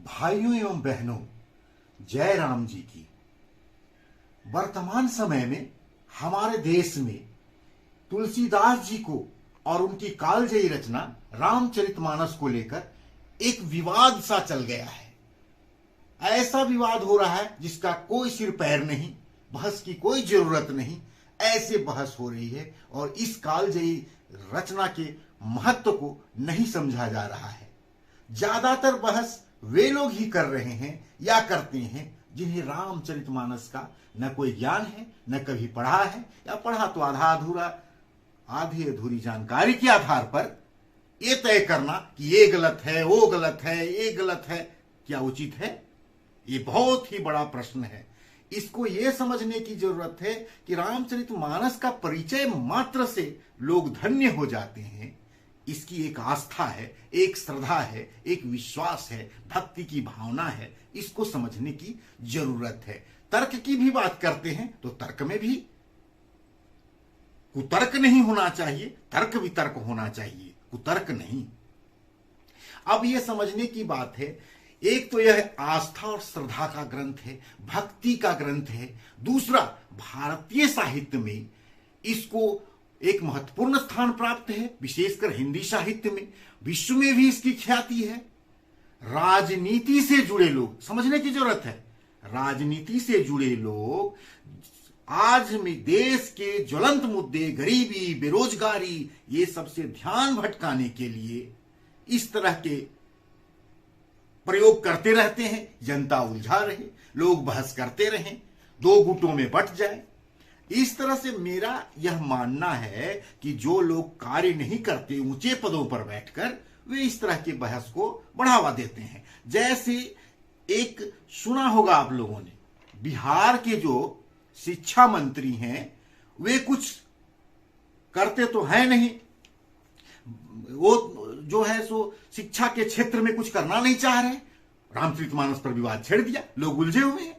भाइयों एवं बहनों, जय राम जी की। वर्तमान समय में हमारे देश में तुलसीदास जी को और उनकी कालजयी रचना रामचरितमानस को लेकर एक विवाद सा चल गया है। ऐसा विवाद हो रहा है जिसका कोई सिर पैर नहीं, बहस की कोई जरूरत नहीं, ऐसे बहस हो रही है और इस कालजयी रचना के महत्व को नहीं समझा जा रहा है। ज्यादातर बहस वे लोग ही कर रहे हैं या करते हैं जिन्हें रामचरितमानस का न कोई ज्ञान है, न कभी पढ़ा है, या पढ़ा तो आधी अधूरी जानकारी के आधार पर यह तय करना कि ये गलत है, वो गलत है, ये गलत है, क्या उचित है? ये बहुत ही बड़ा प्रश्न है। इसको यह समझने की जरूरत है कि रामचरितमानस का परिचय मात्र से लोग धन्य हो जाते हैं। इसकी एक आस्था है, एक श्रद्धा है, एक विश्वास है, भक्ति की भावना है। इसको समझने की जरूरत है। तर्क की भी बात करते हैं तो तर्क में भी कुतर्क नहीं होना चाहिए, तर्क वितर्क होना चाहिए, कुतर्क नहीं। अब यह समझने की बात है, एक तो यह आस्था और श्रद्धा का ग्रंथ है, भक्ति का ग्रंथ है। दूसरा, भारतीय साहित्य में इसको एक महत्वपूर्ण स्थान प्राप्त है, विशेषकर हिंदी साहित्य में। विश्व में भी इसकी ख्याति है। राजनीति से जुड़े लोग, समझने की जरूरत है, राजनीति से जुड़े लोग आज में देश के ज्वलंत मुद्दे, गरीबी, बेरोजगारी, ये सबसे ध्यान भटकाने के लिए इस तरह के प्रयोग करते रहते हैं। जनता उलझा रहे, लोग बहस करते रहें, दो गुटों में बंट जाए। इस तरह से मेरा यह मानना है कि जो लोग कार्य नहीं करते ऊंचे पदों पर बैठकर, वे इस तरह के बहस को बढ़ावा देते हैं। जैसे एक सुना होगा आप लोगों ने, बिहार के जो शिक्षा मंत्री हैं वे कुछ करते तो हैं नहीं, वो जो है सो शिक्षा के क्षेत्र में कुछ करना नहीं चाह रहे। रामचरितमानस पर विवाद छेड़ दिया, लोग उलझे हुए हैं।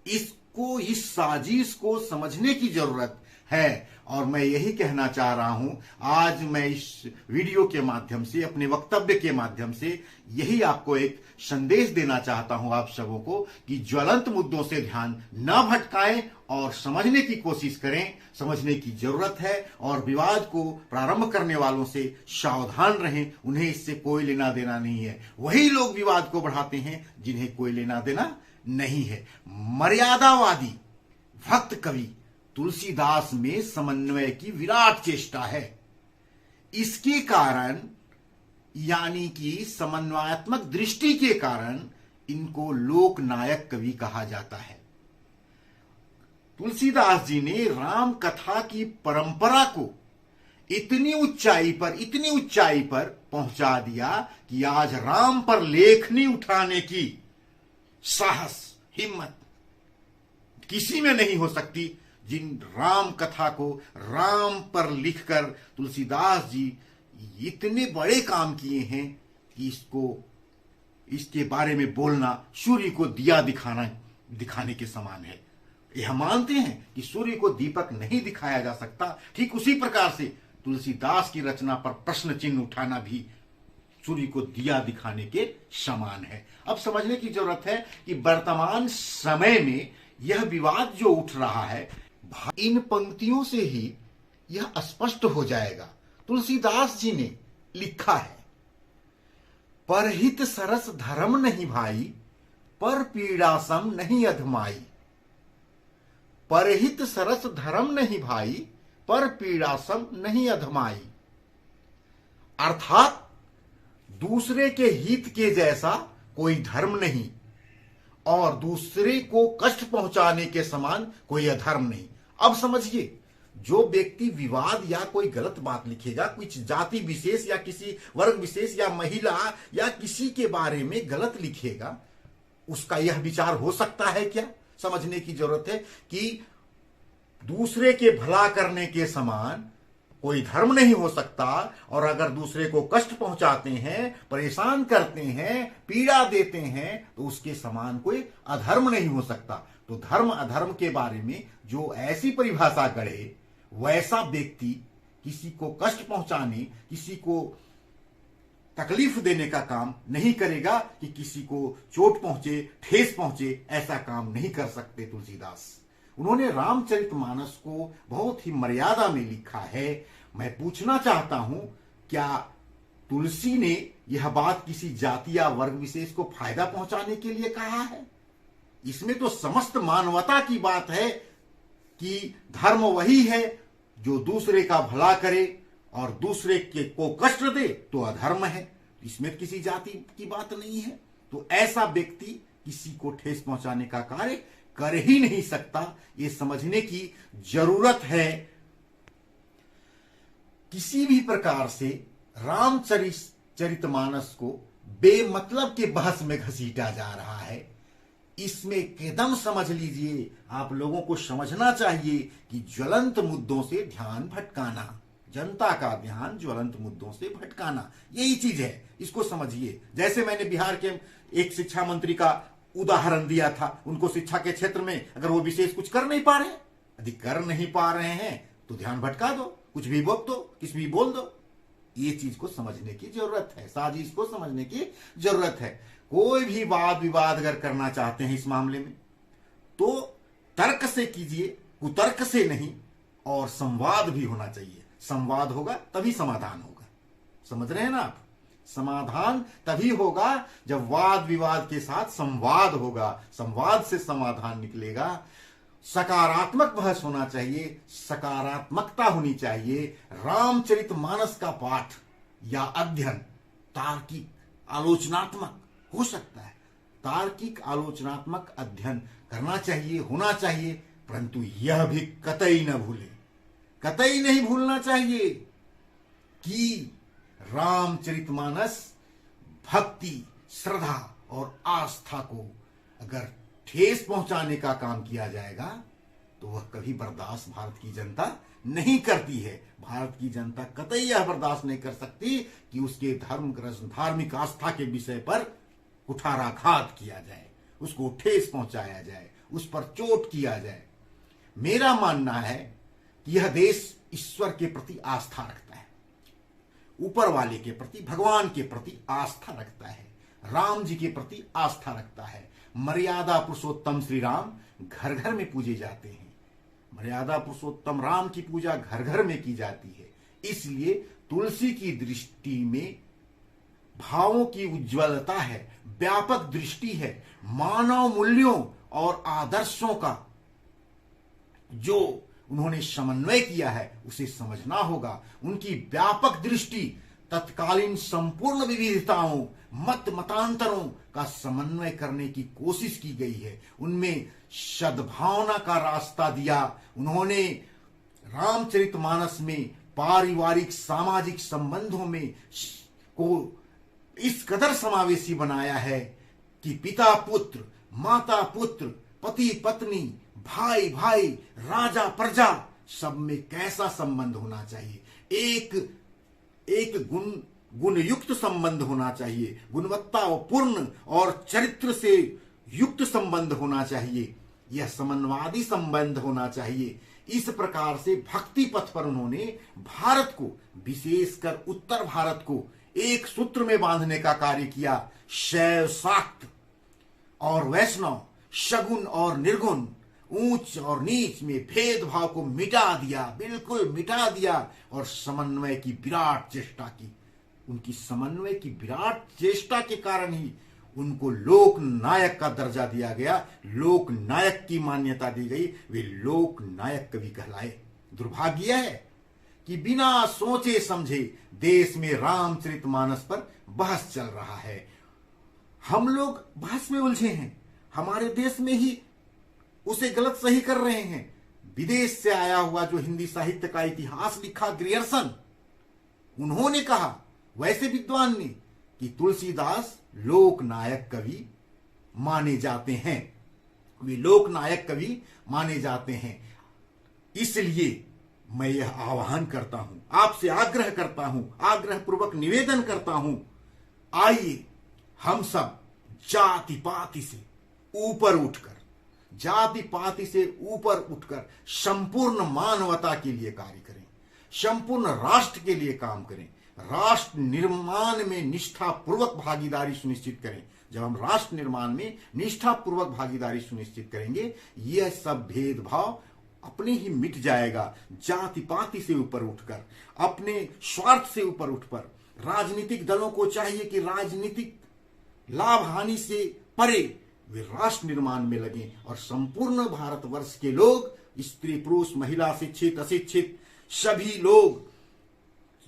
इस साजिश को समझने की जरूरत है और मैं यही कहना चाह रहा हूं। आज मैं इस वीडियो के माध्यम से, अपने वक्तव्य के माध्यम से यही आपको एक संदेश देना चाहता हूं आप सबों को कि ज्वलंत मुद्दों से ध्यान न भटकाएं और समझने की कोशिश करें। समझने की जरूरत है और विवाद को प्रारंभ करने वालों से सावधान रहें। उन्हें इससे कोई लेना देना नहीं है। वही लोग विवाद को बढ़ाते हैं जिन्हें कोई लेना देना नहीं है। मर्यादावादी भक्त कवि तुलसीदास में समन्वय की विराट चेष्टा है। इसके कारण, यानी कि समन्वयात्मक दृष्टि के कारण, इनको लोक नायक कवि कहा जाता है। तुलसीदास जी ने राम कथा की परंपरा को इतनी ऊंचाई पर पहुंचा दिया कि आज राम पर लेखनी उठाने की साहस, हिम्मत किसी में नहीं हो सकती। जिन राम कथा को राम पर लिखकर तुलसीदास जी इतने बड़े काम किए हैं कि इसके बारे में बोलना सूर्य को दिया दिखाने के समान है। यह मानते हैं कि सूर्य को दीपक नहीं दिखाया जा सकता, ठीक उसी प्रकार से तुलसीदास की रचना पर प्रश्न चिन्ह उठाना भी सूर्य को दिया दिखाने के समान है। अब समझने की जरूरत है कि वर्तमान समय में यह विवाद जो उठ रहा है, इन पंक्तियों से ही यह स्पष्ट हो जाएगा। तुलसीदास जी ने लिखा है, परहित सरस धर्म नहीं भाई, पर पीड़ा सम नहीं अधमाई। परहित सरस धर्म नहीं भाई, पर पीड़ा सम नहीं अधमाई। अर्थात दूसरे के हित के जैसा कोई धर्म नहीं और दूसरे को कष्ट पहुंचाने के समान कोई अधर्म नहीं। अब समझिए, जो व्यक्ति विवाद या कोई गलत बात लिखेगा, कुछ जाति विशेष या किसी वर्ग विशेष या महिला या किसी के बारे में गलत लिखेगा, उसका यह विचार हो सकता है क्या? समझने की जरूरत है कि दूसरे के भला करने के समान कोई धर्म नहीं हो सकता और अगर दूसरे को कष्ट पहुंचाते हैं, परेशान करते हैं, पीड़ा देते हैं, तो उसके समान कोई अधर्म नहीं हो सकता। तो धर्म अधर्म के बारे में जो ऐसी परिभाषा गढ़े, वैसा व्यक्ति किसी को कष्ट पहुंचाने, किसी को तकलीफ देने का काम नहीं करेगा, कि किसी को चोट पहुंचे, ठेस पहुंचे, ऐसा काम नहीं कर सकते तुलसीदास। उन्होंने रामचरितमानस को बहुत ही मर्यादा में लिखा है। मैं पूछना चाहता हूं, क्या तुलसी ने यह बात किसी जाति या वर्ग विशेष को फायदा पहुंचाने के लिए कहा है? इसमें तो समस्त मानवता की बात है कि धर्म वही है जो दूसरे का भला करे और दूसरे के को कष्ट दे तो अधर्म है। इसमें किसी जाति की बात नहीं है। तो ऐसा व्यक्ति किसी को ठेस पहुंचाने का कार्य कर ही नहीं सकता। ये समझने की जरूरत है। किसी भी प्रकार से रामचरितमानस को बेमतलब के बहस में घसीटा जा रहा है, इसमें एकदम समझ लीजिए, आप लोगों को समझना चाहिए कि ज्वलंत मुद्दों से ध्यान भटकाना, जनता का ध्यान ज्वलंत मुद्दों से भटकाना, यही चीज है। इसको समझिए। जैसे मैंने बिहार के एक शिक्षा मंत्री का उदाहरण दिया था, उनको शिक्षा के क्षेत्र में अगर वो विशेष कुछ कर नहीं पा रहे हैं, यदि कर नहीं पा रहे हैं तो ध्यान भटका दो, कुछ भी बोल दो, किस भी बोल दो। ये चीज को समझने की जरूरत है, साजिश को समझने की जरूरत है। कोई भी वाद विवाद अगर करना चाहते हैं इस मामले में तो तर्क से कीजिए, कुतर्क से नहीं, और संवाद भी होना चाहिए। संवाद होगा तभी समाधान होगा। समझ रहे हैं ना आप? समाधान तभी होगा जब वाद विवाद के साथ संवाद होगा, संवाद से समाधान निकलेगा। सकारात्मक बहस होना चाहिए, सकारात्मकता होनी चाहिए। रामचरितमानस का पाठ या अध्ययन तार्किक आलोचनात्मक हो सकता है, तार्किक आलोचनात्मक अध्ययन करना चाहिए, होना चाहिए, परंतु यह भी कतई न भूले, कतई नहीं भूलना चाहिए कि रामचरितमानस भक्ति, श्रद्धा और आस्था को अगर ठेस पहुंचाने का काम किया जाएगा तो वह कभी बर्दाश्त भारत की जनता नहीं करती है। भारत की जनता कतई यह बर्दाश्त नहीं कर सकती कि उसके धार्मिक आस्था के विषय पर कुठाराघात किया जाए, उसको ठेस पहुंचाया जाए, उस पर चोट किया जाए। मेरा मानना है कि यह देश ईश्वर के प्रति आस्था रखता है, ऊपर वाले के प्रति, भगवान के प्रति आस्था रखता है, राम जी के प्रति आस्था रखता है। मर्यादा पुरुषोत्तम श्री राम घर घर में पूजे जाते हैं। मर्यादा पुरुषोत्तम राम की पूजा घर घर में की जाती है। इसलिए तुलसी की दृष्टि में भावों की उज्ज्वलता है, व्यापक दृष्टि है। मानव मूल्यों और आदर्शों का जो उन्होंने समन्वय किया है उसे समझना होगा। उनकी व्यापक दृष्टि तत्कालीन संपूर्ण विविधताओं, मत मतांतरों का समन्वय करने की कोशिश की गई है। उनमें सद्भावना का रास्ता दिया। उन्होंने रामचरितमानस में पारिवारिक सामाजिक संबंधों में को इस कदर समावेशी बनाया है कि पिता पुत्र, माता पुत्र, पति पत्नी, भाई भाई, राजा प्रजा, सब में कैसा संबंध होना चाहिए। एक गुणयुक्त संबंध होना चाहिए, गुणवत्तापूर्ण और चरित्र से युक्त संबंध होना चाहिए। यह समन्वादी संबंध होना चाहिए। इस प्रकार से भक्ति पथ पर उन्होंने भारत को, विशेषकर उत्तर भारत को एक सूत्र में बांधने का कार्य किया। शैव शाक्त और वैष्णव, शगुन और निर्गुण, ऊंच और नीच में भेदभाव को मिटा दिया, बिल्कुल मिटा दिया, और समन्वय की विराट चेष्टा की। उनकी समन्वय की विराट चेष्टा के कारण ही उनको लोक नायक का दर्जा दिया गया, लोक नायक की मान्यता दी गई। वे लोक नायक कवि कहलाए। दुर्भाग्य है कि बिना सोचे समझे देश में रामचरितमानस पर बहस चल रहा है। हम लोग बहस में उलझे हैं, हमारे देश में ही उसे गलत सही कर रहे हैं। विदेश से आया हुआ जो हिंदी साहित्य का इतिहास लिखा ग्रियर्सन, उन्होंने कहा, वैसे विद्वान ने, कि तुलसीदास लोक नायक कवि माने जाते हैं। वे लोक नायक कवि माने जाते हैं। इसलिए मैं यह आह्वान करता हूं, आपसे आग्रह करता हूं, आग्रह पूर्वक निवेदन करता हूं, आइए हम सब जाति पाति से ऊपर उठकर, जाति पाति से ऊपर उठकर संपूर्ण मानवता के लिए कार्य करें, संपूर्ण राष्ट्र के लिए काम करें। राष्ट्र निर्माण में निष्ठापूर्वक भागीदारी सुनिश्चित करें। जब हम राष्ट्र निर्माण में निष्ठापूर्वक भागीदारी सुनिश्चित करेंगे, यह सब भेदभाव अपने ही मिट जाएगा। जाति पाति से ऊपर उठकर, अपने स्वार्थ से ऊपर उठकर राजनीतिक दलों को चाहिए कि राजनीतिक लाभ हानि से परे वे राष्ट्र निर्माण में लगे और संपूर्ण भारतवर्ष के लोग, स्त्री पुरुष महिला शिक्षित अशिक्षित सभी लोग,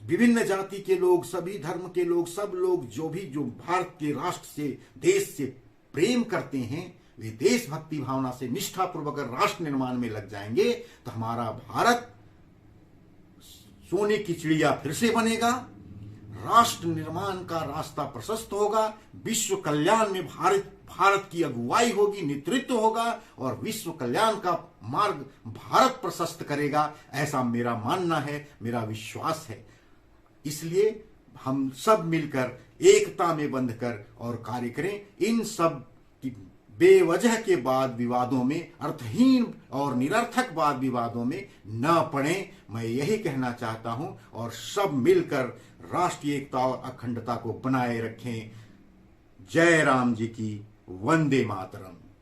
विभिन्न जाति के लोग, सभी धर्म के लोग, सब लोग जो भारत के राष्ट्र से देश से प्रेम करते हैं, वे देशभक्ति भावना से निष्ठापूर्वक राष्ट्र निर्माण में लग जाएंगे तो हमारा भारत सोने की चिड़िया फिर से बनेगा। राष्ट्र निर्माण का रास्ता प्रशस्त होगा। विश्व कल्याण में भारत की अगुवाई होगी, नेतृत्व होगा और विश्व कल्याण का मार्ग भारत प्रशस्त करेगा। ऐसा मेरा मानना है, मेरा विश्वास है। इसलिए हम सब मिलकर एकता में बंधकर और कार्य करें। इन सब की बेवजह के वाद विवादों में, अर्थहीन और निरर्थक वाद विवादों में न पड़े, मैं यही कहना चाहता हूं। और सब मिलकर राष्ट्रीय एकता और अखंडता को बनाए रखें। जय राम जी की, वंदे मातरम।